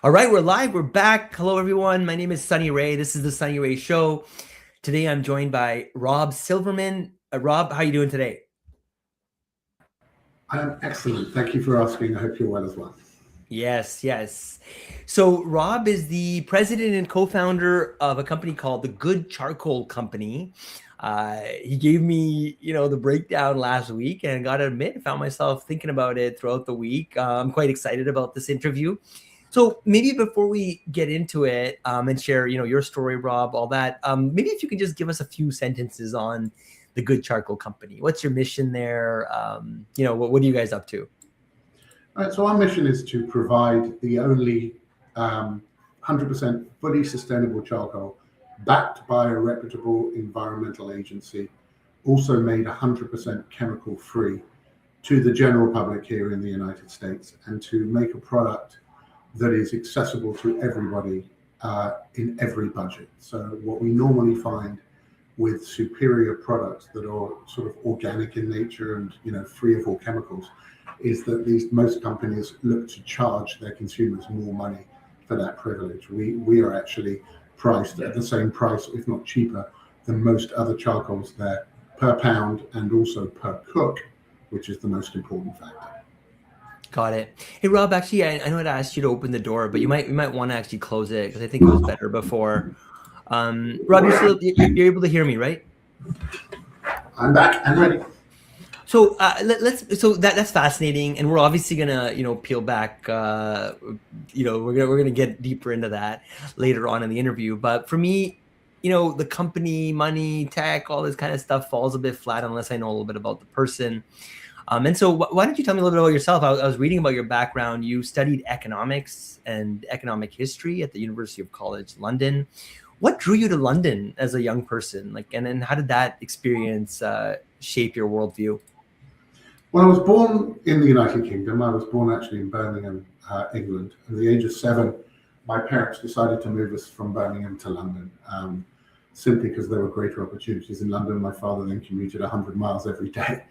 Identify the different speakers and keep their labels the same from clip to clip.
Speaker 1: All right, we're live. We're back. Hello, everyone. My name is Sunny Ray. This is the Sunny Ray Show. Today, I'm joined by Rob Silverman. Rob, how are you doing today?
Speaker 2: I am excellent. Thank you for asking. I hope you're well as well.
Speaker 1: Yes. So, Rob is the president and co-founder of a company called the Good Charcoal Company. He gave me, the breakdown last week, and I got to admit, I found myself thinking about it throughout the week. I'm quite excited about this interview. So maybe before we get into it and share, your story, Rob, all that, maybe if you could just give us a few sentences on the Good Charcoal Company. What's your mission there? What are you guys up to?
Speaker 2: All right, so our mission is to provide the only 100% fully sustainable charcoal backed by a reputable environmental agency, also made 100% chemical free to the general public here in the United States, and to make a product that is accessible to everybody in every budget. So what we normally find with superior products that are sort of organic in nature and free of all chemicals is that most companies look to charge their consumers more money for that privilege. We are actually priced at the same price, if not cheaper, than most other charcoals there per pound and also per cook, which is the most important factor.
Speaker 1: Got it. Hey, Rob, actually, I know I'd asked you to open the door, but you might want to actually close it because I think it was better before. Rob, you're able to hear me, right?
Speaker 2: I'm back. I'm ready.
Speaker 1: So that's fascinating, and we're obviously gonna peel back. We're gonna get deeper into that later on in the interview. But for me, the company, money, tech, all this kind of stuff falls a bit flat unless I know a little bit about the person. And so why don't you tell me a little bit about yourself? I was reading about your background. You studied economics and economic history at the University of College London. What drew you to London as a young person? And then how did that experience shape your worldview?
Speaker 2: Well, I was born in the United Kingdom. I was born actually in Birmingham, England. At the age of 7, my parents decided to move us from Birmingham to London. Simply because there were greater opportunities in London. My father then commuted 100 miles every day,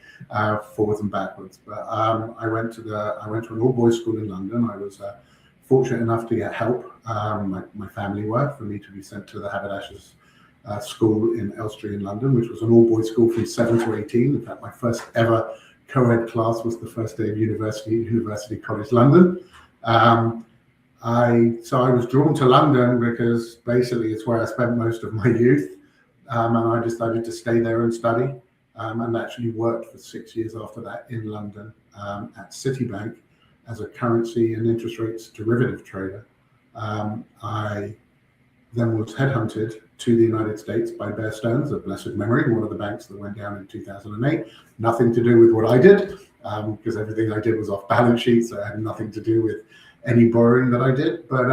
Speaker 2: forwards and backwards. But I went to an all-boys school in London. I was fortunate enough to get help. My family were, for me to be sent to the Haberdashers school in Elstree in London, which was an all-boys school from 7 to 18. In fact, my first ever co-ed class was the first day of University College London. I was drawn to London because basically it's where I spent most of my youth, and I decided to stay there and study, and actually worked for 6 years after that in London at Citibank as a currency and interest rates derivative trader. I then was headhunted to the United States by Bear Stearns of blessed memory, one of the banks that went down in 2008. Nothing to do with what I did, because everything I did was off balance sheet, so it had nothing to do with any borrowing that I did. But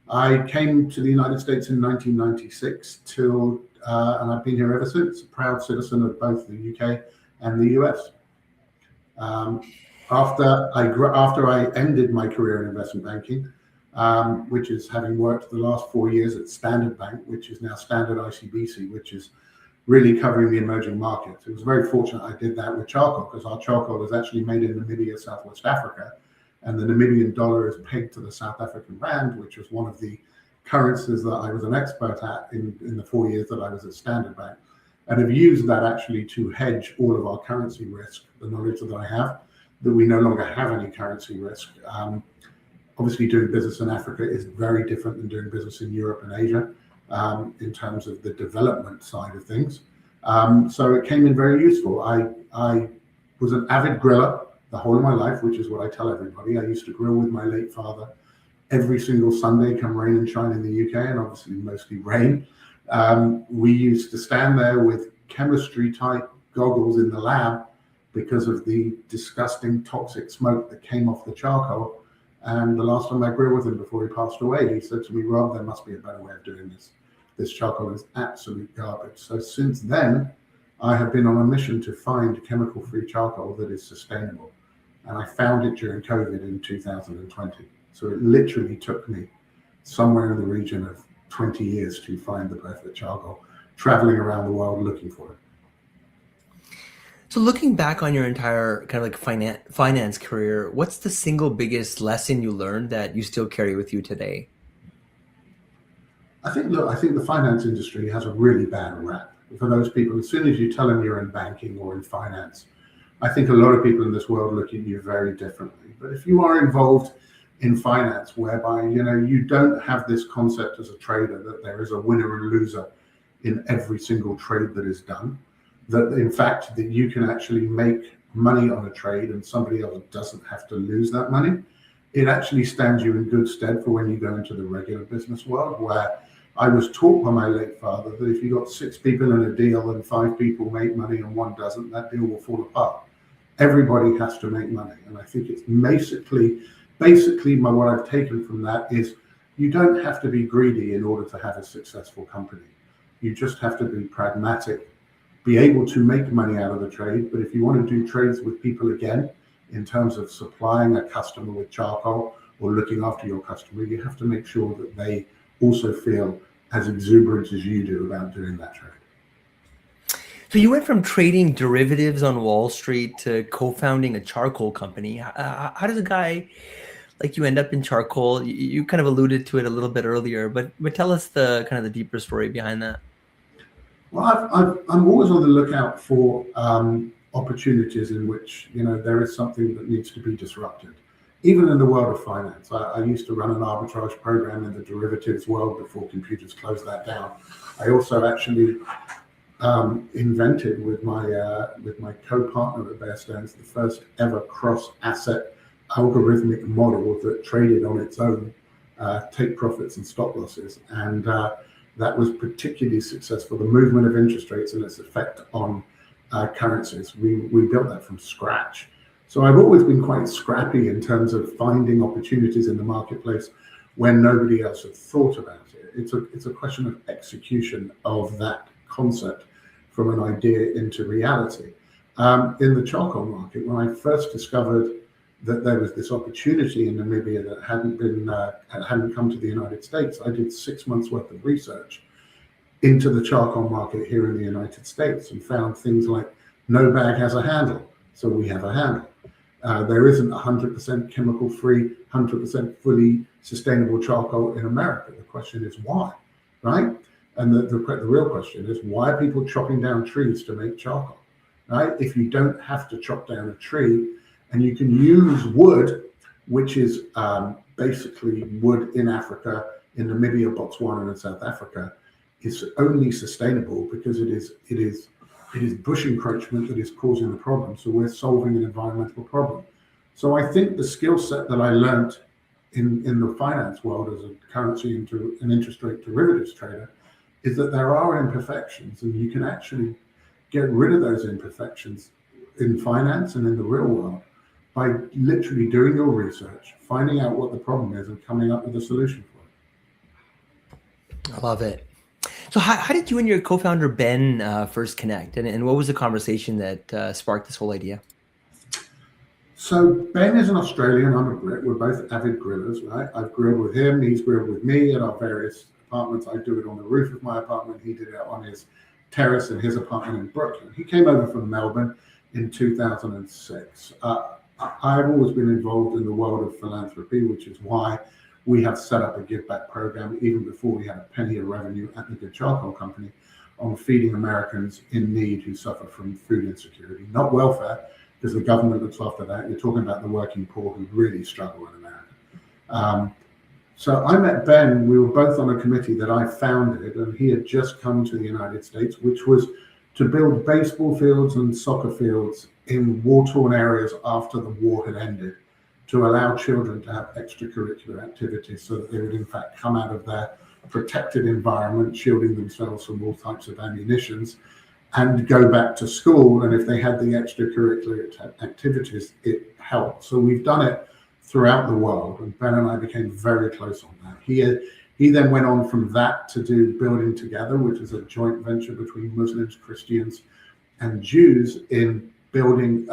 Speaker 2: I came to the United States in 1996 and I've been here ever since, a proud citizen of both the UK and the US. After I ended my career in investment banking, which is having worked the last 4 years at Standard Bank, which is now Standard ICBC, which is really covering the emerging markets. It was very fortunate I did that with charcoal, because our charcoal is actually made in Namibia, Southwest Africa. And the Namibian dollar is pegged to the South African rand, which was one of the currencies that I was an expert at in the 4 years that I was at Standard Bank, and have used that actually to hedge all of our currency risk. The knowledge that I have, that we no longer have any currency risk. Obviously, doing business in Africa is very different than doing business in Europe and Asia in terms of the development side of things. So it came in very useful. I was an avid griller the whole of my life, which is what I tell everybody. I used to grill with my late father every single Sunday, come rain and shine in the UK, and obviously mostly rain. We used to stand there with chemistry type goggles in the lab because of the disgusting toxic smoke that came off the charcoal. And the last time I grilled with him before he passed away, he said to me, "Rob, there must be a better way of doing this. This charcoal is absolute garbage." So since then, I have been on a mission to find chemical-free charcoal that is sustainable. And I found it during COVID in 2020. So it literally took me somewhere in the region of 20 years to find the perfect charcoal, traveling around the world looking for it.
Speaker 1: So looking back on your entire kind of like finance career, what's the single biggest lesson you learned that you still carry with you today?
Speaker 2: I think the finance industry has a really bad rap. For those people, as soon as you tell them you're in banking or in finance, I think a lot of people in this world look at you very differently. But if you are involved in finance, whereby you don't have this concept as a trader that there is a winner and loser in every single trade that is done, that in fact that you can actually make money on a trade and somebody else doesn't have to lose that money, it actually stands you in good stead for when you go into the regular business world, where I was taught by my late father that if you got 6 people in a deal and 5 people make money and one doesn't, that deal will fall apart. Everybody has to make money. And I think it's basically what I've taken from that is you don't have to be greedy in order to have a successful company. You just have to be pragmatic, be able to make money out of the trade. But if you want to do trades with people again, in terms of supplying a customer with charcoal or looking after your customer, you have to make sure that they also feel as exuberant as you do about doing that trade.
Speaker 1: So you went from trading derivatives on Wall Street to co-founding a charcoal company. How does a guy like you end up in charcoal? You kind of alluded to it a little bit earlier, but tell us the kind of the deeper story behind that.
Speaker 2: Well, I'm always on the lookout for opportunities in which there is something that needs to be disrupted. Even in the world of finance, I used to run an arbitrage program in the derivatives world before computers closed that down. I also actually invented with my co-partner at Bear Stearns the first ever cross-asset algorithmic model that traded on its own take profits and stop losses, and that was particularly successful. The movement of interest rates and its effect on currencies, we built that from scratch. So I've always been quite scrappy in terms of finding opportunities in the marketplace when nobody else had thought about it. It's a question of execution of that concept from an idea into reality. In the charcoal market, when I first discovered that there was this opportunity in Namibia that hadn't come to the United States, I did 6 months worth of research into the charcoal market here in the United States and found things like no bag has a handle, so we have a handle. There isn't 100% chemical-free, 100% fully sustainable charcoal in America. The question is why, right? And the real question is, why are people chopping down trees to make charcoal, right? If you don't have to chop down a tree and you can use wood, which is basically wood in Africa, in Namibia, Botswana, and South Africa, is only sustainable because it is bush encroachment that is causing the problem. So we're solving an environmental problem. So I think the skill set that I learned in the finance world as a currency into an interest rate derivatives trader is that there are imperfections, and you can actually get rid of those imperfections in finance and in the real world by literally doing your research, finding out what the problem is, and coming up with a solution for it.
Speaker 1: I love it. So how did you and your co-founder Ben first connect, and what was the conversation that sparked this whole idea?
Speaker 2: So Ben is an Australian, I'm a Brit. We're both avid grillers, right? I've grilled with him, he's grilled with me at our various apartments. I do it on the roof of my apartment. He did it on his terrace in his apartment in Brooklyn. He came over from Melbourne in 2006. I've always been involved in the world of philanthropy, which is why we have set up a give back program even before we had a penny of revenue at the Good Charcoal Company on feeding Americans in need who suffer from food insecurity, not welfare, because the government looks after that. You're talking about the working poor who really struggle in America. So I met Ben, we were both on a committee that I founded, and he had just come to the United States, which was to build baseball fields and soccer fields in war-torn areas after the war had ended, to allow children to have extracurricular activities so that they would in fact come out of their protected environment, shielding themselves from all types of ammunitions, and go back to school. And if they had the extracurricular activities, it helped. So we've done it throughout the world, and Ben and I became very close on that. He then went on from that to do Building Together, which is a joint venture between Muslims, Christians, and Jews in building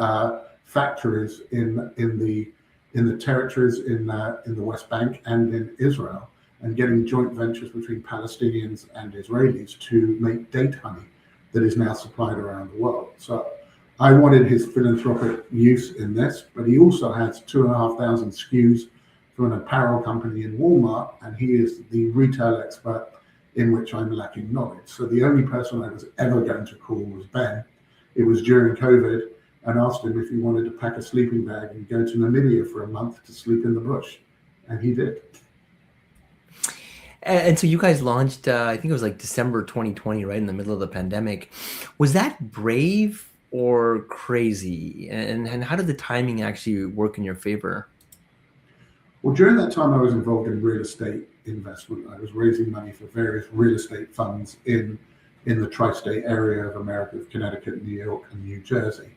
Speaker 2: factories in the territories in the West Bank and in Israel, and getting joint ventures between Palestinians and Israelis to make date honey that is now supplied around the world. So I wanted his philanthropic use in this, but he also has 2,500 SKUs from an apparel company in Walmart, and he is the retail expert in which I'm lacking knowledge. So the only person I was ever going to call was Ben. It was during COVID, and asked him if he wanted to pack a sleeping bag and go to Namibia for a month to sleep in the bush, and he did.
Speaker 1: And so you guys launched, I think it was like December 2020, right in the middle of the pandemic. Was that brave or crazy? And how did the timing actually work in your favor?
Speaker 2: Well, during that time, I was involved in real estate investment. I was raising money for various real estate funds in the tri-state area of America, of Connecticut, New York, and New Jersey.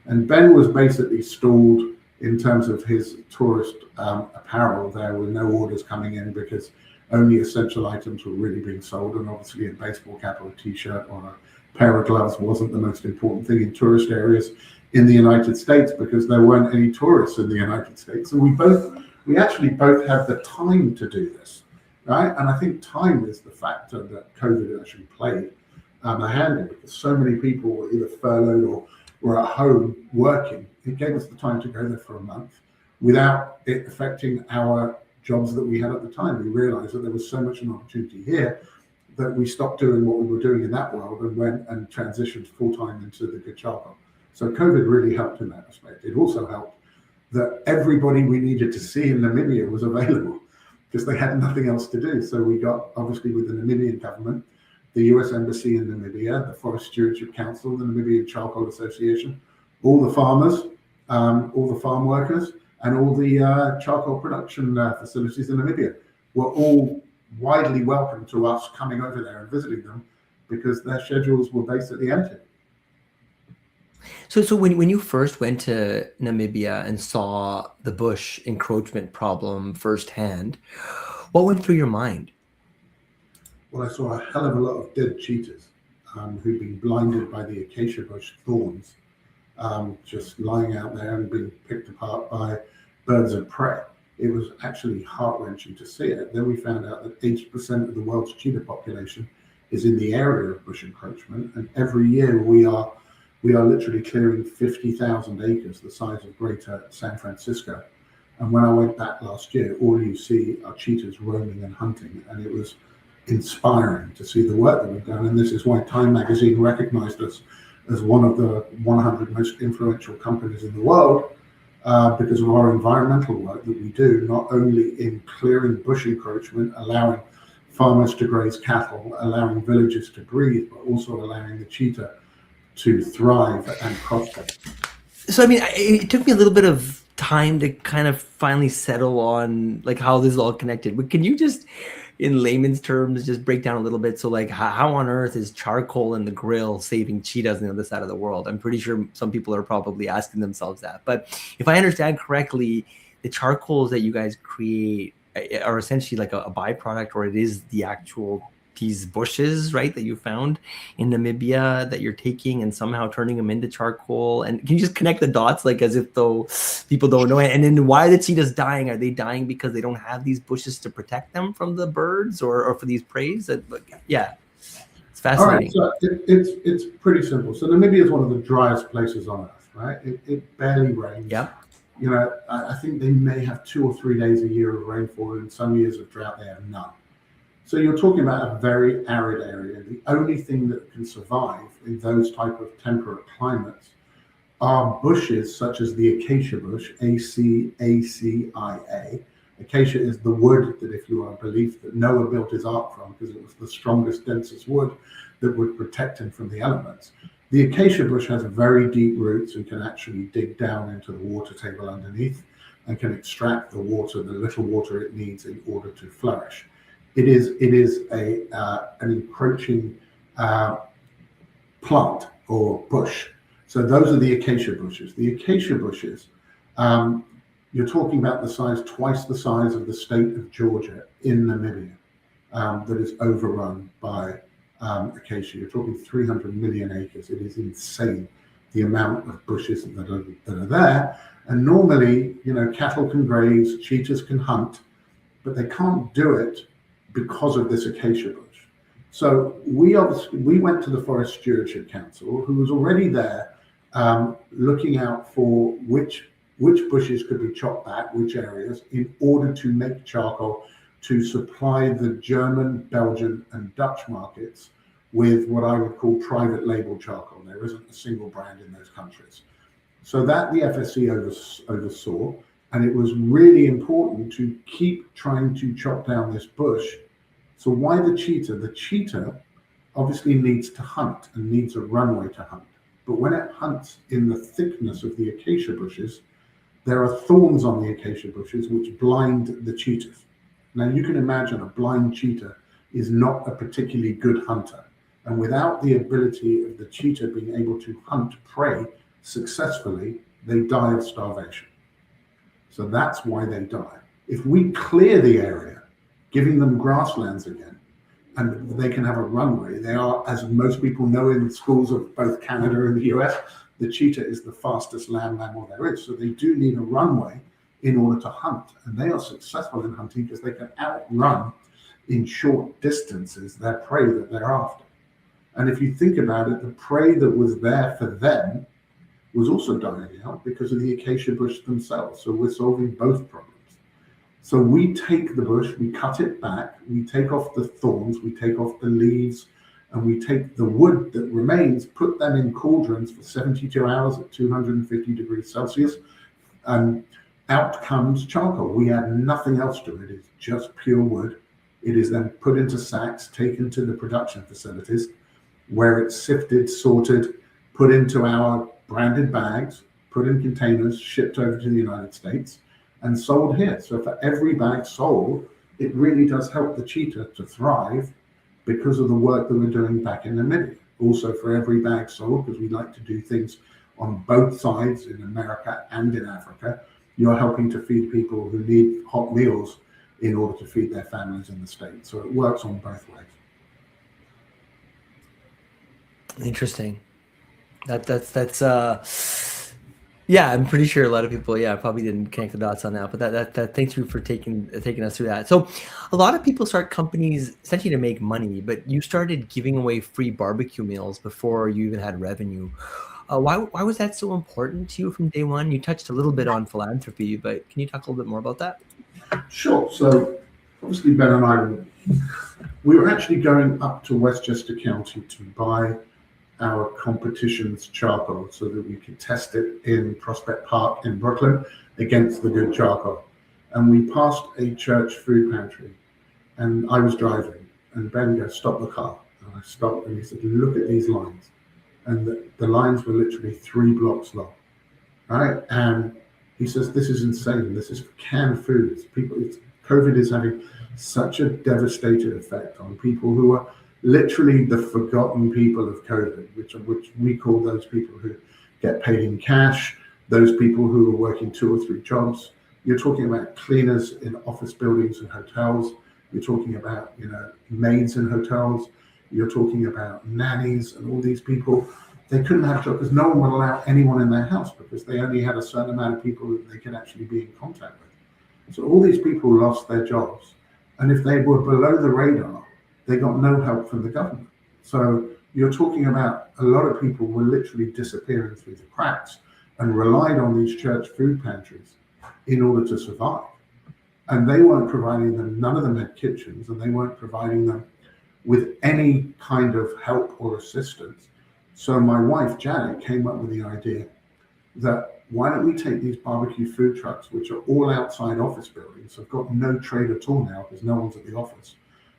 Speaker 2: And Ben was basically stalled in terms of his tourist apparel. There were no orders coming in because only essential items were really being sold, and obviously a baseball cap or a t-shirt or a pair of gloves wasn't the most important thing in tourist areas in the United States, because there weren't any tourists in the United States. And we actually both have the time to do this, right? And I think time is the factor that COVID actually played a hand in, because so many people were either furloughed or were at home working. It gave us the time to go there for a month without it affecting our jobs that we had at the time. We realized that there was so much an opportunity here that we stopped doing what we were doing in that world and went and transitioned full-time into the good charcoal. So COVID really helped in that respect. It also helped that everybody we needed to see in Namibia was available, because they had nothing else to do. So we got, obviously, with the Namibian government, the US Embassy in Namibia, the Forest Stewardship Council, the Namibian Charcoal Association, all the farmers, all the farm workers, and all the charcoal production facilities in Namibia were all widely welcome to us coming over there and visiting them, because their schedules were basically empty.
Speaker 1: So when you first went to Namibia and saw the bush encroachment problem firsthand, what went through your mind?
Speaker 2: Well, I saw a hell of a lot of dead cheetahs who'd been blinded by the acacia bush thorns, just lying out there and being picked apart by birds of prey. It was actually heart-wrenching to see it. Then we found out that 80% of the world's cheetah population is in the area of bush encroachment, and every year we are literally clearing 50,000 acres, the size of Greater San Francisco. And when I went back last year, all you see are cheetahs roaming and hunting, and it was inspiring to see the work that we've done. And this is why Time magazine recognized us as one of the 100 most influential companies in the world, because of our environmental work that we do, not only in clearing bush encroachment, allowing farmers to graze cattle, allowing villages to breathe, but also allowing the cheetah to thrive and prosper.
Speaker 1: So, I mean, it took me a little bit of time to kind of finally settle on like how this is all connected. But can you just, in layman's terms, just break down a little bit? So like how on earth is charcoal in the grill saving cheetahs on the other side of the world? I'm pretty sure some people are probably asking themselves that. But if I understand correctly, the charcoals that you guys create are essentially like a byproduct, or it is the actual these bushes, right, that you found in Namibia that you're taking and somehow turning them into charcoal. And can you just connect the dots, like as if though people don't know it? And then why are the cheetahs dying? Are they dying because they don't have these bushes to protect them from the birds, or for these preys? Yeah, it's fascinating.
Speaker 2: All right, so it's pretty simple. So Namibia is one of the driest places on earth, right? It barely rains.
Speaker 1: Yeah.
Speaker 2: You know, I think they may have 2 or 3 days a year of rainfall, and some years of drought they have none. So you're talking about a very arid area. The only thing that can survive in those type of temperate climates are bushes such as the acacia bush, Acacia. Acacia is the wood that, if you are believed, that Noah built his ark from, because it was the strongest, densest wood that would protect him from the elements. The acacia bush has very deep roots and can actually dig down into the water table underneath and can extract the water, the little water it needs in order to flourish. It is an encroaching plant or bush. So those are the acacia bushes. The acacia bushes, you're talking about the size, twice the size of the state of Georgia in Namibia, that is overrun by acacia. You're talking 300 million acres. It is insane, the amount of bushes that are there. And normally, you know, cattle can graze, cheetahs can hunt, but they can't do it because of this acacia bush. So we went to the Forest Stewardship Council, who was already there looking out for which bushes could be chopped back, which areas, in order to make charcoal to supply the German, Belgian, and Dutch markets with what I would call private label charcoal. There isn't a single brand in those countries. So that the FSC oversaw, and it was really important to keep trying to chop down this bush. So why the cheetah? The cheetah obviously needs to hunt and needs a runway to hunt. But when it hunts in the thickness of the acacia bushes, there are thorns on the acacia bushes which blind the cheetahs. Now you can imagine a blind cheetah is not a particularly good hunter. And without the ability of the cheetah being able to hunt prey successfully, they die of starvation. So that's why they die. If we clear the area, giving them grasslands again, and they can have a runway, they are, as most people know in schools of both Canada and the US, the cheetah is the fastest land mammal there is. So they do need a runway in order to hunt. And they are successful in hunting because they can outrun in short distances their prey that they're after. And if you think about it, the prey that was there for them was also dying out because of the acacia bush themselves. So we're solving both problems. So we take the bush, we cut it back, we take off the thorns, we take off the leaves, and we take the wood that remains, put them in cauldrons for 72 hours at 250 degrees Celsius, and out comes charcoal. We add nothing else to it. It's just pure wood. It is then put into sacks, taken to the production facilities, where it's sifted, sorted, put into our branded bags, put in containers, shipped over to the United States, and sold here. So for every bag sold, it really does help the cheetah to thrive because of the work that we're doing back in Namibia. Also for every bag sold, because we like to do things on both sides in America and in Africa, you're helping to feed people who need hot meals in order to feed their families in the States. So it works on both ways.
Speaker 1: Interesting. That's yeah, I'm pretty sure a lot of people, probably didn't connect the dots on that. But that thanks you for taking us through that. So, a lot of people start companies essentially to make money, but you started giving away free barbecue meals before you even had revenue. Why was that so important to you from day one? You touched a little bit on philanthropy, but can you talk a little bit more about that?
Speaker 2: Sure. So, obviously, Ben and I, we were actually going up to Westchester County to buy our competition's charcoal so that we could test it in Prospect Park in Brooklyn against the good charcoal. And we passed a church food pantry, and I was driving, and Ben goes, "Stop the car." And I stopped, and he said, "Look at these lines." And the lines were literally 3 blocks long, right? And he says, "This is insane. This is canned foods. COVID is having such a devastating effect on people who are literally the forgotten people of COVID, which we call those people who get paid in cash, those people who are working 2 or 3 jobs. You're talking about cleaners in office buildings and hotels. You're talking about, maids in hotels. You're talking about nannies and all these people. They couldn't have jobs because no one would allow anyone in their house because they only had a certain amount of people that they could actually be in contact with. So all these people lost their jobs. And if they were below the radar, they got no help from the government. So you're talking about a lot of people were literally disappearing through the cracks and relied on these church food pantries in order to survive. And they weren't providing them, none of them had kitchens, and they weren't providing them with any kind of help or assistance. So my wife, Janet, came up with the idea that why don't we take these barbecue food trucks, which are all outside office buildings, have got no trade at all now because no one's at the office,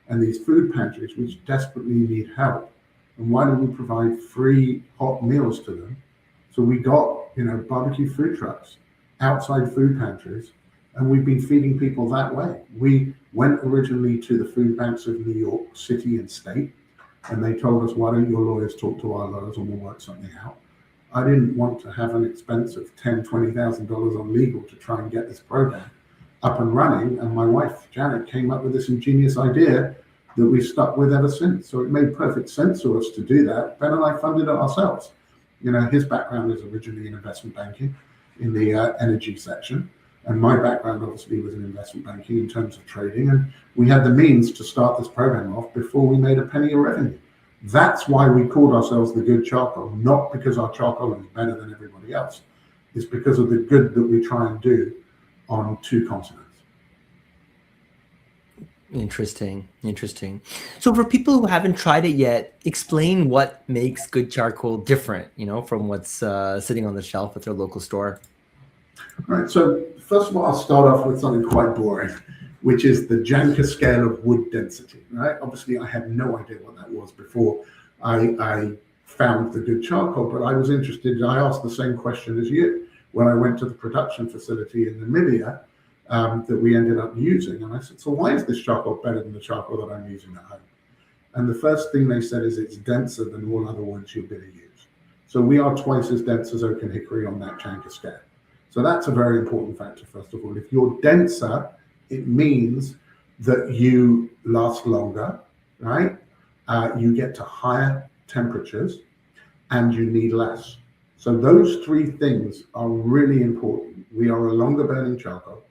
Speaker 2: and these food pantries which desperately need help, and why don't we provide free hot meals to them? So we got, barbecue food trucks, outside food pantries, and we've been feeding people that way. We went originally to the food banks of New York City and state, and they told us, why don't your lawyers talk to our lawyers and we'll work something out. I didn't want to have an expense of $10,000, $20,000 on legal to try and get this program up and running, and my wife Janet came up with this ingenious idea that we've stuck with ever since. So it made perfect sense to us to do that. Ben and I funded it ourselves. His background is originally in investment banking in the energy section, and my background obviously was in investment banking in terms of trading, and we had the means to start this program off before we made a penny of revenue. That's why we called ourselves the good charcoal, not because our charcoal is better than everybody else. It's because of the good that we try and do on 2 continents.
Speaker 1: Interesting. So for people who haven't tried it yet, explain what makes good charcoal different, from what's sitting on the shelf at their local store.
Speaker 2: Right. So first of all, I'll start off with something quite boring, which is the Janka scale of wood density. Right. Obviously, I had no idea what that was before I found the good charcoal, but I was interested. I asked the same question as you when I went to the production facility in Namibia that we ended up using, and I said, "So why is this charcoal better than the charcoal that I'm using at home?" And the first thing they said is it's denser than all other woods you're going to use. So we are twice as dense as oak and hickory on that Janka scale. So that's a very important factor, first of all. If you're denser, it means that you last longer, right? You get to higher temperatures and you need less. So those 3 things are really important. We are a longer burning charcoal.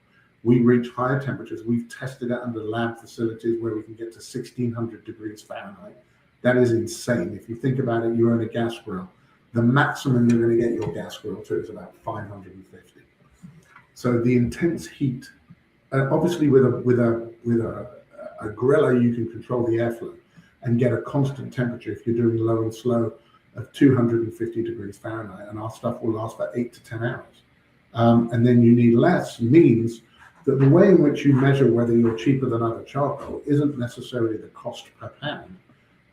Speaker 2: We reach higher temperatures. We've tested it under lab facilities where we can get to 1600 degrees Fahrenheit. That is insane. If you think about it, you own a gas grill. The maximum you're going to get your gas grill to is about 550. So the intense heat, obviously with a griller, you can control the airflow and get a constant temperature if you're doing low and slow of 250 degrees Fahrenheit, and our stuff will last for 8 to 10 hours. And then you need less means that the way in which you measure whether you're cheaper than other charcoal isn't necessarily the cost per pound,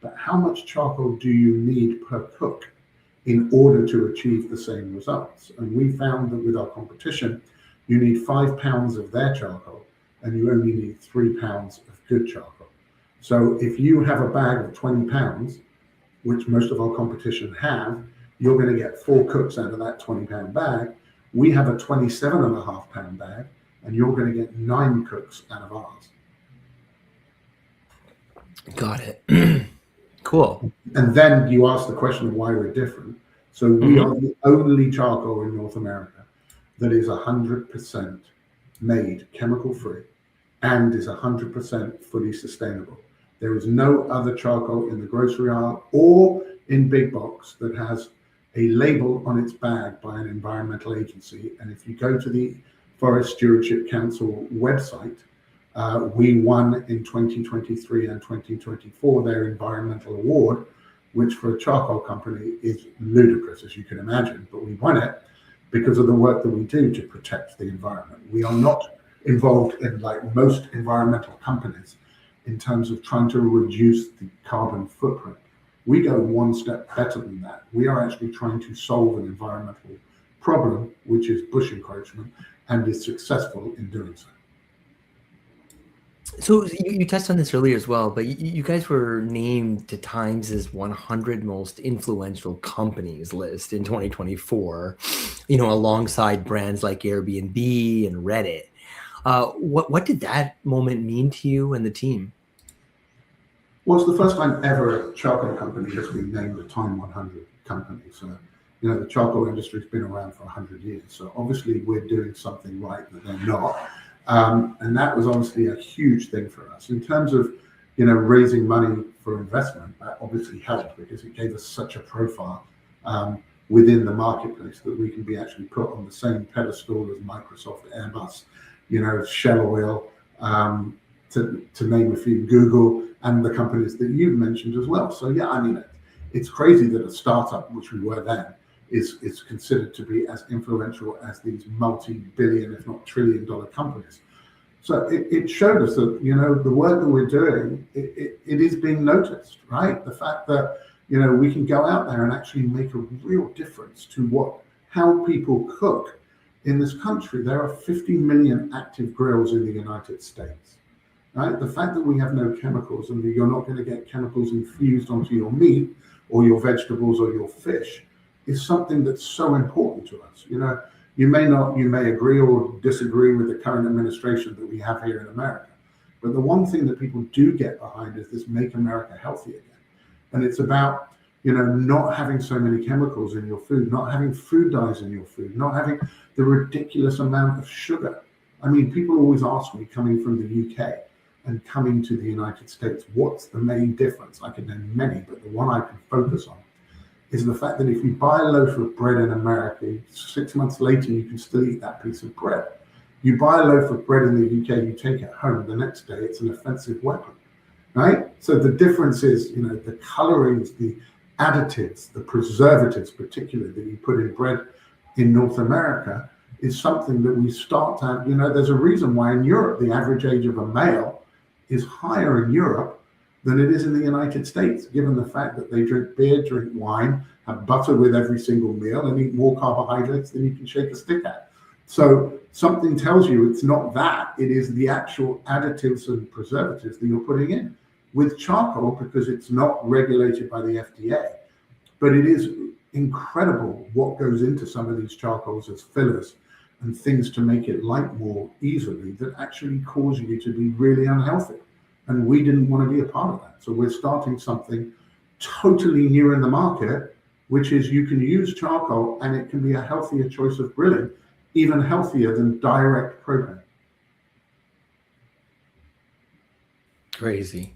Speaker 2: but how much charcoal do you need per cook in order to achieve the same results. And we found that with our competition, you need 5 pounds of their charcoal and you only need 3 pounds of good charcoal. So if you have a bag of 20 pounds, which most of our competition have, you're going to get 4 cooks out of that 20-pound bag. We have a 27.5-pound bag, and you're going to get 9 cooks out of ours.
Speaker 1: Got it. Cool.
Speaker 2: And then you ask the question of why we're different. So we are the only charcoal in North America that is 100% made chemical-free and is 100% fully sustainable. There is no other charcoal in the grocery aisle or in big box that has a label on its bag by an environmental agency. And if you go to the Forest Stewardship Council website, we won in 2023 and 2024 their environmental award, which for a charcoal company is ludicrous, as you can imagine. But we won it because of the work that we do to protect the environment. We are not involved in, like most environmental companies, in terms of trying to reduce the carbon footprint. We go one step better than that. We are actually trying to solve an environmental problem, which is bush encroachment, and is successful in doing so.
Speaker 1: So you touched on this earlier as well, but you guys were named to Times' 100 most influential companies list in 2024, alongside brands like Airbnb and Reddit. What did that moment mean to you and the team?
Speaker 2: Well, it's the first time ever a charcoal company has been named a Time 100 company. So, the charcoal industry has been around for 100 years. So obviously we're doing something right that they're not. And that was obviously a huge thing for us. In terms of, raising money for investment, that obviously helped because it gave us such a profile within the marketplace that we can be actually put on the same pedestal as Microsoft, Airbus, Shell Oil, to name a few, Google, and the companies that you've mentioned as well. So yeah, it's crazy that a startup, which we were then, is considered to be as influential as these multi-billion, if not trillion-dollar companies. So it showed us that, the work that we're doing, it is being noticed, right? The fact that, we can go out there and actually make a real difference to how people cook in this country. There are 50 million active grills in the United States, right? The fact that we have no chemicals and that you're not going to get chemicals infused onto your meat or your vegetables or your fish is something that's so important to us. You may agree or disagree with the current administration that we have here in America, but the one thing that people do get behind is this Make America Healthy Again. And it's about, not having so many chemicals in your food, not having food dyes in your food, not having the ridiculous amount of sugar. People always ask me, coming from the UK, and coming to the United States, what's the main difference? I can name many, but the one I can focus on is the fact that if you buy a loaf of bread in America, 6 months later, you can still eat that piece of bread. You buy a loaf of bread in the UK, you take it home, the next day it's an offensive weapon, right? So the difference is, the colorings, the additives, the preservatives, particularly that you put in bread in North America, is something that we start to have. There's a reason why in Europe, the average age of a male is higher in Europe than it is in the United States, given the fact that they drink beer, drink wine, have butter with every single meal, and eat more carbohydrates than you can shake a stick at. So something tells you it's not that, it is the actual additives and preservatives that you're putting in. With charcoal, because it's not regulated by the FDA, but it is incredible what goes into some of these charcoals as fillers and things to make it light more easily that actually cause you to be really unhealthy. And we didn't want to be a part of that. So we're starting something totally new in the market, which is you can use charcoal and it can be a healthier choice of grilling, even healthier than direct propane.
Speaker 1: Crazy.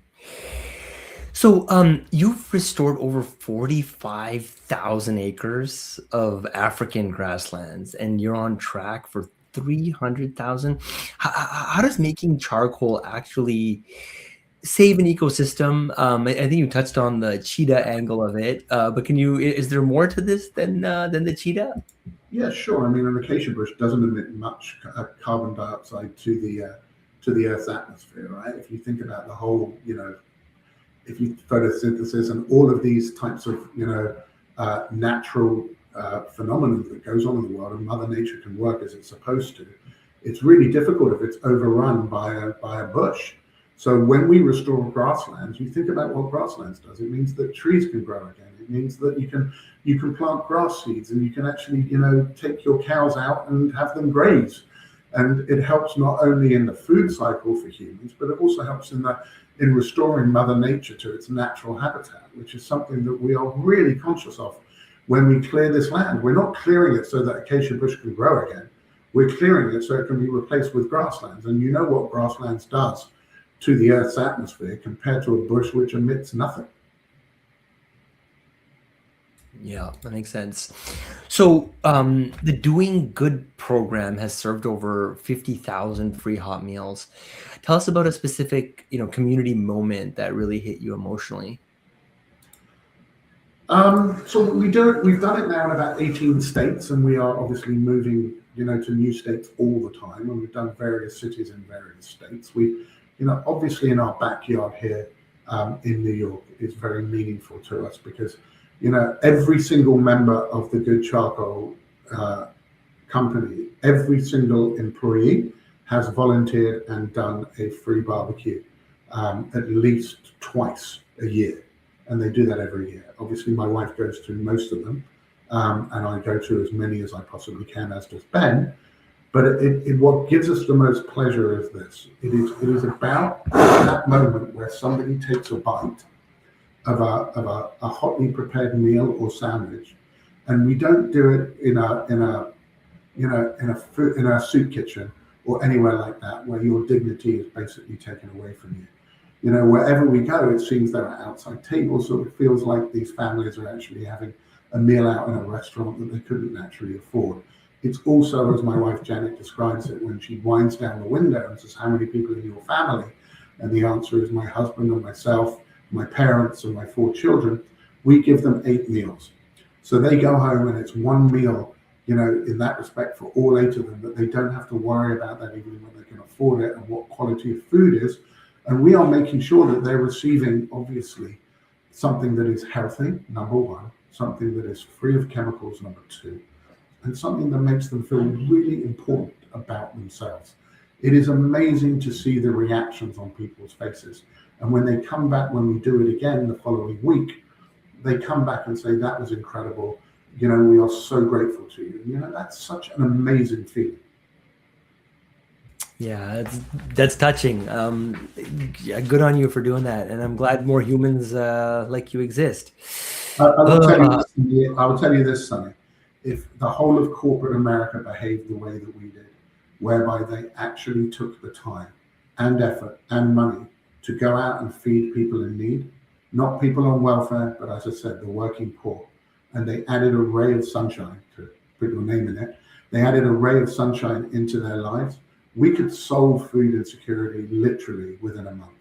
Speaker 1: So you've restored over 45,000 acres of African grasslands, and you're on track for 300,000. How does making charcoal actually save an ecosystem? I think you touched on the cheetah angle of it, but is there more to this than the cheetah?
Speaker 2: Yeah, sure. I mean, an acacia bush doesn't emit much carbon dioxide to the Earth's atmosphere, right? If you think about the whole, if you photosynthesis and all of these types of, natural phenomenon that goes on in the world, and Mother Nature can work as it's supposed to, it's really difficult if it's overrun by a bush. So when we restore grasslands, you think about what grasslands does. It means that trees can grow again. It means that you can plant grass seeds, and you can actually, take your cows out and have them graze. And it helps not only in the food cycle for humans, but it also helps in restoring Mother Nature to its natural habitat, which is something that we are really conscious of when we clear this land. We're not clearing it so that acacia bush can grow again. We're clearing it so it can be replaced with grasslands. And you know what grasslands does to the Earth's atmosphere compared to a bush which emits nothing.
Speaker 1: Yeah, that makes sense. So the Doing Good program has served over 50,000 free hot meals. Tell us about a specific, community moment that really hit you emotionally.
Speaker 2: So we've done it now in about 18 states, and we are obviously moving, to new states all the time. And we've done various cities in various states. We, obviously in our backyard here in New York is very meaningful to us because, every single member of the Good Charcoal company, every single employee has volunteered and done a free barbecue at least twice a year. And they do that every year. Obviously, my wife goes to most of them, and I go to as many as I possibly can, as does Ben. But what gives us the most pleasure is this. It is about that moment where somebody takes a bite of a hotly prepared meal or sandwich, and we don't do it in a soup kitchen or anywhere like that where your dignity is basically taken away from you. Wherever we go, it seems there are outside tables, so it feels like these families are actually having a meal out in a restaurant that they couldn't naturally afford. It's also, as my wife Janet describes it, when she winds down the window and says, "How many people in your family?" And the answer is my husband and myself, my parents and my 4 children. We give them 8 meals. So they go home and it's one meal, in that respect for all 8 of them, that they don't have to worry about that even when they can afford it and what quality of food is. And we are making sure that they're receiving, obviously, something that is healthy, number 1, something that is free of chemicals, number 2, and something that makes them feel really important about themselves. It is amazing to see the reactions on people's faces. And when they come back, when we do it again the following week, they come back and say, "That was incredible. We are so grateful to you." That's such an amazing feeling.
Speaker 1: Yeah, that's touching. Yeah, good on you for doing that, and I'm glad more humans like you exist.
Speaker 2: I will tell you this, Sonny. If the whole of corporate America behaved the way that we did, whereby they actually took the time and effort and money to go out and feed people in need, not people on welfare, but as I said, the working poor. And they added a ray of sunshine, to put your name in it. They added a ray of sunshine into their lives. We could solve food insecurity literally within a month,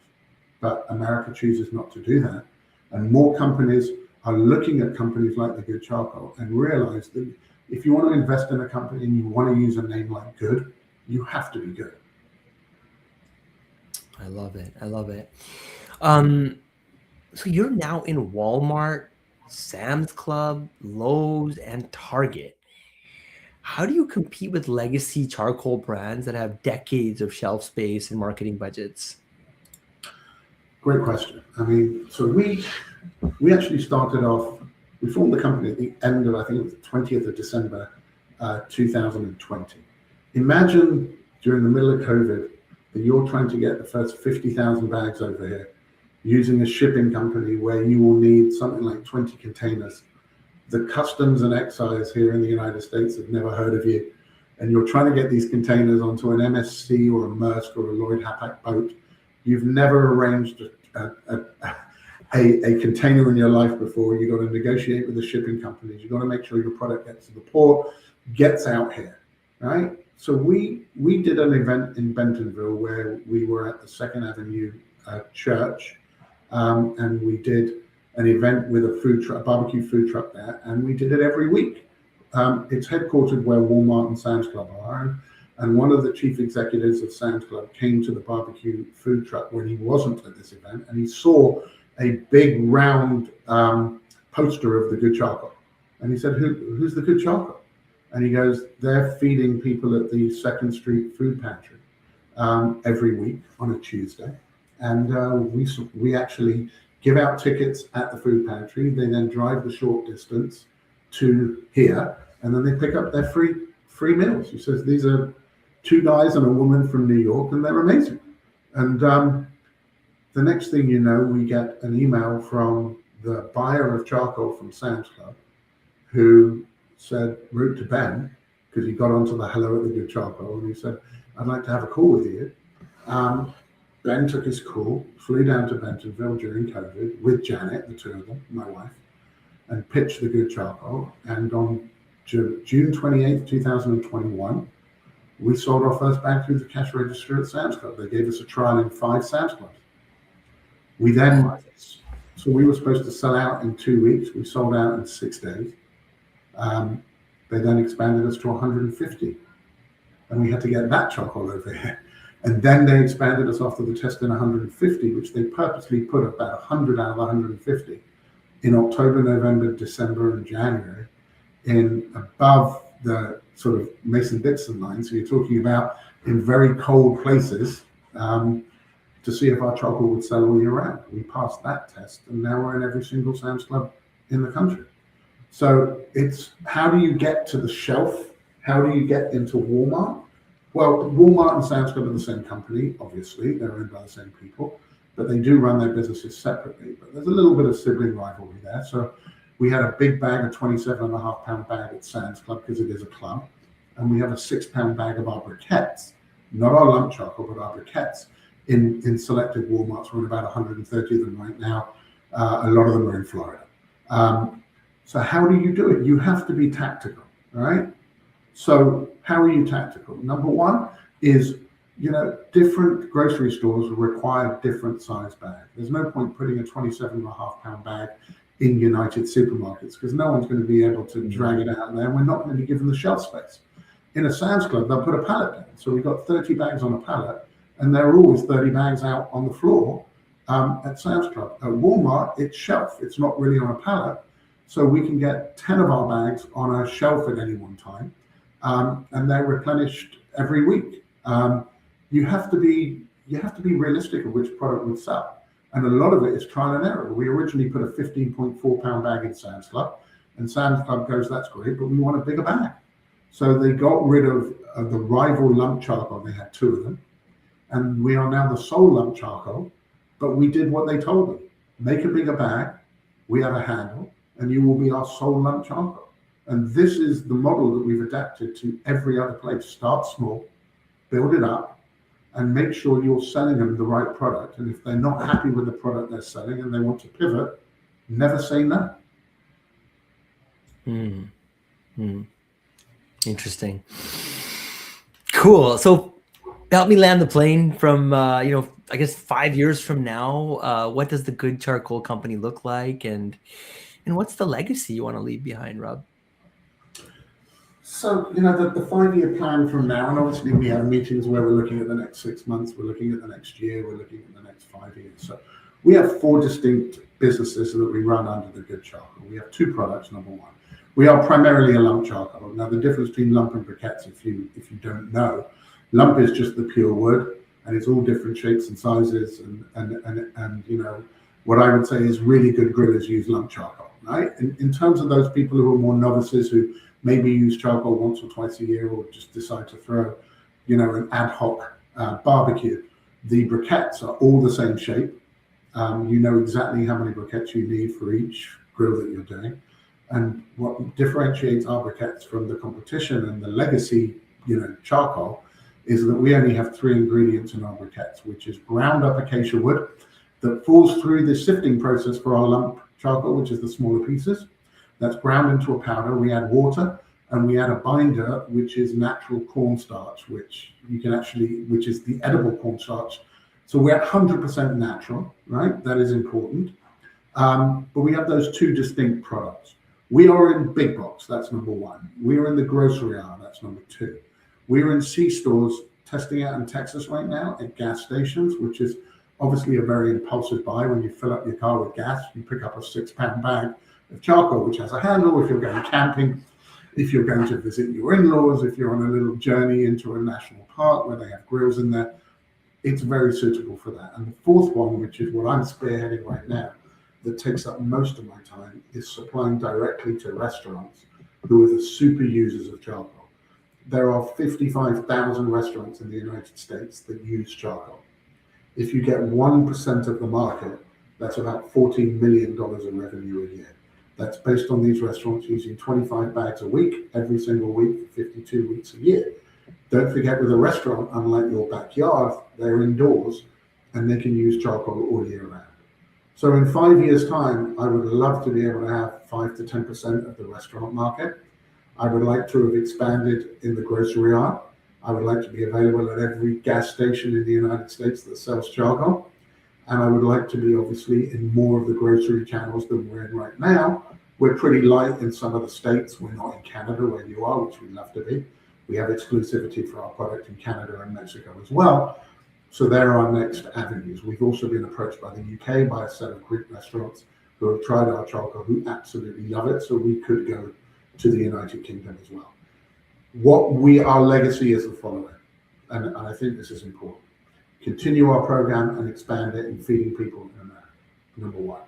Speaker 2: but America chooses not to do that. And more companies are looking at companies like the Good Charcoal and realize that if you want to invest in a company and you want to use a name like Good, you have to be good.
Speaker 1: I love it. I love it. So you're now in Walmart, Sam's Club, Lowe's, and Target. How do you compete with legacy charcoal brands that have decades of shelf space and marketing budgets?
Speaker 2: Great question. I mean, so we actually started off, we formed the company at the end of, I think it was the 20th of December, 2020. Imagine during the middle of COVID that you're trying to get the first 50,000 bags over here using a shipping company where you will need something like 20 containers. The customs and excise here in the United States have never heard of you. And you're trying to get these containers onto an MSC or a Maersk or a Lloyd Hapag boat. You've never arranged a container in your life before. You've got to negotiate with the shipping companies. You've got to make sure your product gets to the port, gets out here, right? So we did an event in Bentonville where we were at the 2nd Avenue church, and we did an event with a food truck, a barbecue food truck there, and we did it every week. It's headquartered where Walmart and Sam's Club are, and one of the chief executives of Sam's Club came to the barbecue food truck when he wasn't at this event, and he saw a big round poster of the Good Charcoal, and he said, "Who's the Good Charcoal?" And he goes, "They're feeding people at the 2nd Street Food Pantry every week on a Tuesday, and we actually give out tickets at the food pantry. They then drive the short distance to here, and then they pick up their free meals." He says, "These are 2 guys and a woman from New York, and they're amazing." And the next thing you know, we get an email from the buyer of charcoal from Sam's Club, who wrote to Ben, because he got onto the Hello at the Good Charcoal, and he said, "I'd like to have a call with you." Ben took his call, flew down to Bentonville during COVID with Janet, the 2 of them, my wife, and pitched the Good Charcoal. And on June 28th, 2021, we sold our first bag through the cash register at Sam's Club. They gave us a trial in 5 Sam's Clubs. So we were supposed to sell out in 2 weeks. We sold out in 6 days. They then expanded us to 150. And we had to get that charcoal over here. And then they expanded us after the test in 150, which they purposely put about 100 out of 150 in October, November, December, and January in above the sort of Mason-Dixon line. So you're talking about in very cold places to see if our charcoal would sell all year round. We passed that test, and now we're in every single Sam's Club in the country. So it's how do you get to the shelf? How do you get into Walmart? Well, Walmart and Sam's Club are the same company, obviously. They're owned by the same people, but they do run their businesses separately. But there's a little bit of sibling rivalry there. So we had a big bag, a 27.5 pound bag at Sam's Club because it is a club. And we have a 6 pound bag of our briquettes, not our lump charcoal, but our briquettes in selected Walmarts. We're in about 130 of them right now. A lot of them are in Florida. So how do you do it? You have to be tactical, right? So how are you tactical? Number one is, different grocery stores require different size bags. There's no point putting a 27.5 pound bag in United supermarkets because no one's going to be able to drag it out there, and we're not going to be given the shelf space. In a Sam's Club, they'll put a pallet down. So we've got 30 bags on a pallet, and there are always 30 bags out on the floor at Sam's Club. At Walmart, it's shelf. It's not really on a pallet. So we can get 10 of our bags on a shelf at any one time. And they're replenished every week. You have to be realistic of which product would sell, and a lot of it is trial and error. We originally put a 15.4 pound bag in Sam's Club, and Sam's Club goes, "That's great, but we want a bigger bag." So they got rid of the rival lump charcoal. They had 2 of them, and we are now the sole lump charcoal. But we did what they told them: make a bigger bag. We have a handle, and you will be our sole lump charcoal. And this is the model that we've adapted to every other place. Start small, build it up, and make sure you're selling them the right product. And if they're not happy with the product they're selling and they want to pivot, never say no.
Speaker 1: Interesting. Cool. So help me land the plane from, I guess 5 years from now. What does the Good Charcoal Company look like? And what's the legacy you want to leave behind, Rob?
Speaker 2: So, the 5-year plan from now, and obviously we have meetings where we're looking at the next 6 months, we're looking at the next year, we're looking at the next 5 years. So we have 4 distinct businesses that we run under the Good Charcoal. We have 2 products, number one. We are primarily a lump charcoal. Now, the difference between lump and briquettes, if you don't know, lump is just the pure wood, and it's all different shapes and sizes, and what I would say is really good grillers use lump charcoal, right? In terms of those people who are more novices who maybe use charcoal once or twice a year, or just decide to throw, an ad hoc barbecue, the briquettes are all the same shape. You know exactly how many briquettes you need for each grill that you're doing. And what differentiates our briquettes from the competition and the legacy, charcoal, is that we only have 3 ingredients in our briquettes, which is ground up acacia wood that falls through the sifting process for our lump charcoal, which is the smaller pieces. That's ground into a powder. We add water, and we add a binder, which is natural cornstarch, which is the edible cornstarch. So we're 100% natural, right? That is important. But we have those 2 distinct products. We are in big box, that's number 1. We are in the grocery aisle, that's number 2. We are in C-stores, testing out in Texas right now at gas stations, which is obviously a very impulsive buy. When you fill up your car with gas, you pick up a 6-pound bag of charcoal, which has a handle. If you're going camping, if you're going to visit your in-laws, if you're on a little journey into a national park where they have grills in there, it's very suitable for that. And the 4th one, which is what I'm spearheading right now, that takes up most of my time, is supplying directly to restaurants who are the super users of charcoal. There are 55,000 restaurants in the United States that use charcoal. If you get 1% of the market, that's about $14 million in revenue a year. That's based on these restaurants using 25 bags a week, every single week, for 52 weeks a year. Don't forget, with a restaurant, unlike your backyard, they're indoors and they can use charcoal all year round. So in 5 years' time, I would love to be able to have 5 to 10% of the restaurant market. I would like to have expanded in the grocery aisle. I would like to be available at every gas station in the United States that sells charcoal. And I would like to be obviously in more of the grocery channels than we're in right now. We're pretty light in some of the states. We're not in Canada where you are, which we'd love to be. We have exclusivity for our product in Canada and Mexico as well. So there are our next avenues. We've also been approached by the UK by a set of Greek restaurants who have tried our charcoal, who absolutely love it. So we could go to the United Kingdom as well. Our legacy is the following, and I think this is important. Continue our program and expand it in feeding people in America, number 1.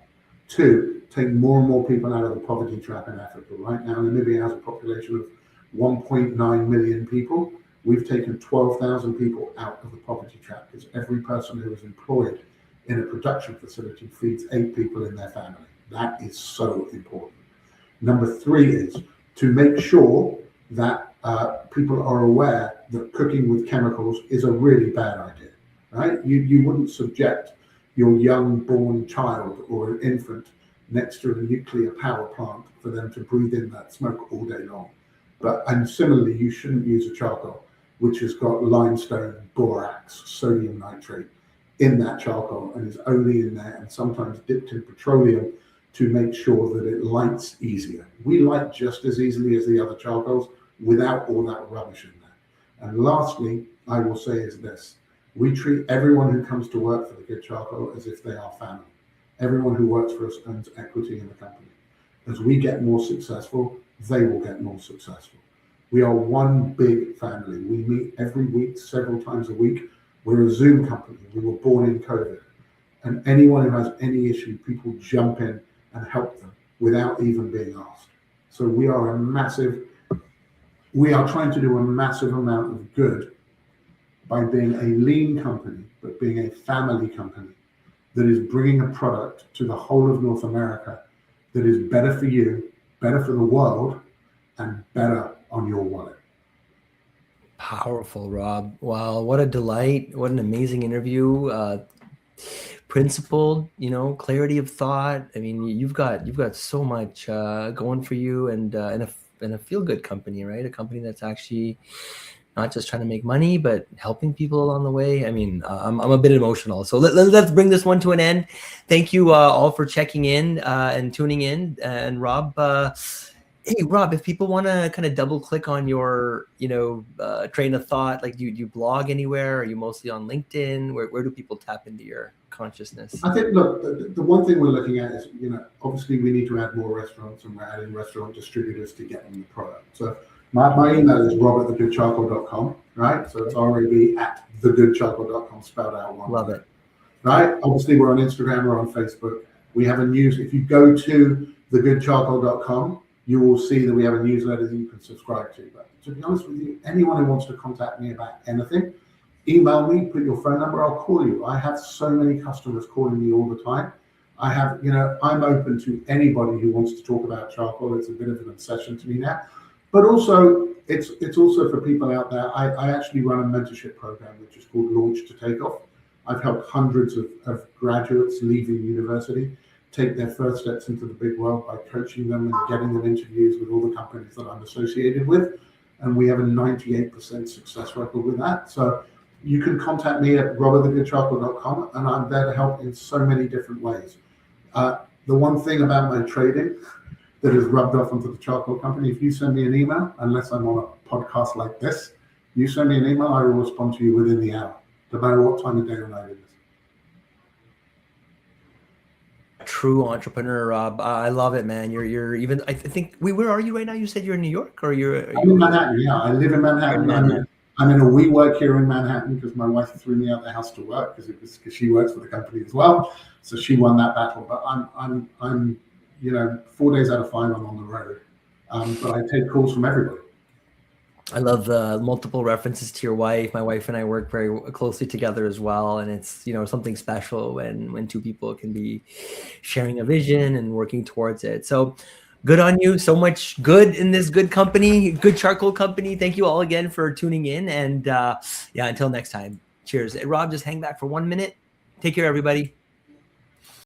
Speaker 2: 2, take more and more people out of the poverty trap in Africa. Right now, Namibia has a population of 1.9 million people. We've taken 12,000 people out of the poverty trap because every person who is employed in a production facility feeds 8 people in their family. That is so important. Number 3 is to make sure that people are aware that cooking with chemicals is a really bad idea, right? You wouldn't subject your young born child or an infant next to a nuclear power plant for them to breathe in that smoke all day long. And similarly, you shouldn't use a charcoal which has got limestone, borax, sodium nitrate in that charcoal and is only in there and sometimes dipped in petroleum to make sure that it lights easier. We light just as easily as the other charcoals without all that rubbish in there. And lastly, I will say is this: we treat everyone who comes to work for the Good Charcoal as if they are family. Everyone who works for us owns equity in the company. As we get more successful, they will get more successful. We are one big family. We meet every week, several times a week. We're a Zoom company. We were born in COVID. And anyone who has any issue, people jump in and help them without even being asked. So we are trying to do a massive amount of good by being a lean company, but being a family company that is bringing a product to the whole of North America that is better for you, better for the world, and better on your wallet.
Speaker 1: Powerful, Rob. Wow, what a delight. What an amazing interview. Principled, clarity of thought. I mean, you've got so much going for you, and in a feel good company, right? A company that's actually not just trying to make money, but helping people along the way. I mean, I'm a bit emotional. So let's bring this one to an end. Thank you all for checking in and tuning in. And Rob, hey Rob, if people want to kind of double click on your, train of thought, like do you blog anywhere? Are you mostly on LinkedIn? Where do people tap into your consciousness?
Speaker 2: I think, look, the one thing we're looking at is, obviously we need to add more restaurants, and we're adding restaurant distributors to get them the product. So my email is rob@thegoodcharcoal.com, right? So it's rob@thegoodcharcoal.com, spelled out one
Speaker 1: Love
Speaker 2: word,
Speaker 1: it.
Speaker 2: right? Obviously we're on Instagram, we're on Facebook. We have a news. If you go to thegoodcharcoal.com, you will see that we have a newsletter that you can subscribe to. But to be honest with you, anyone who wants to contact me about anything, email me, put your phone number, I'll call you. I have so many customers calling me all the time. I'm open to anybody who wants to talk about charcoal. It's a bit of an obsession to me now. But also, it's also for people out there. I actually run a mentorship program, which is called Launch to Take Off. I've helped hundreds of graduates leaving university take their first steps into the big world by coaching them and getting them interviews with all the companies that I'm associated with. And we have a 98% success record with that. So you can contact me at rob@thegoodcharcoal.com, and I'm there to help in so many different ways. The one thing about my trading that has rubbed off onto the charcoal company, if you send me an email, unless I'm on a podcast like this, you send me an email, I will respond to you within the hour, no matter what time of day or night it is.
Speaker 1: True entrepreneur, Rob. I love it, man. You're even. I think. Where are you right now? You said you're in New York, or
Speaker 2: I'm in Manhattan. Yeah, I live in Manhattan. I'm in a WeWork here in Manhattan because my wife threw me out the house to work because she works for the company as well. So she won that battle. But I'm 4 days out of 5 I'm on the road. But I take calls from everybody.
Speaker 1: I love the multiple references to your wife. My wife and I work very closely together as well, and it's something special when two people can be sharing a vision and working towards it. So good on you. So much good in this good company, good charcoal company. Thank you all again for tuning in, and until next time. Cheers. Hey, Rob, just hang back for 1 minute. Take care, everybody.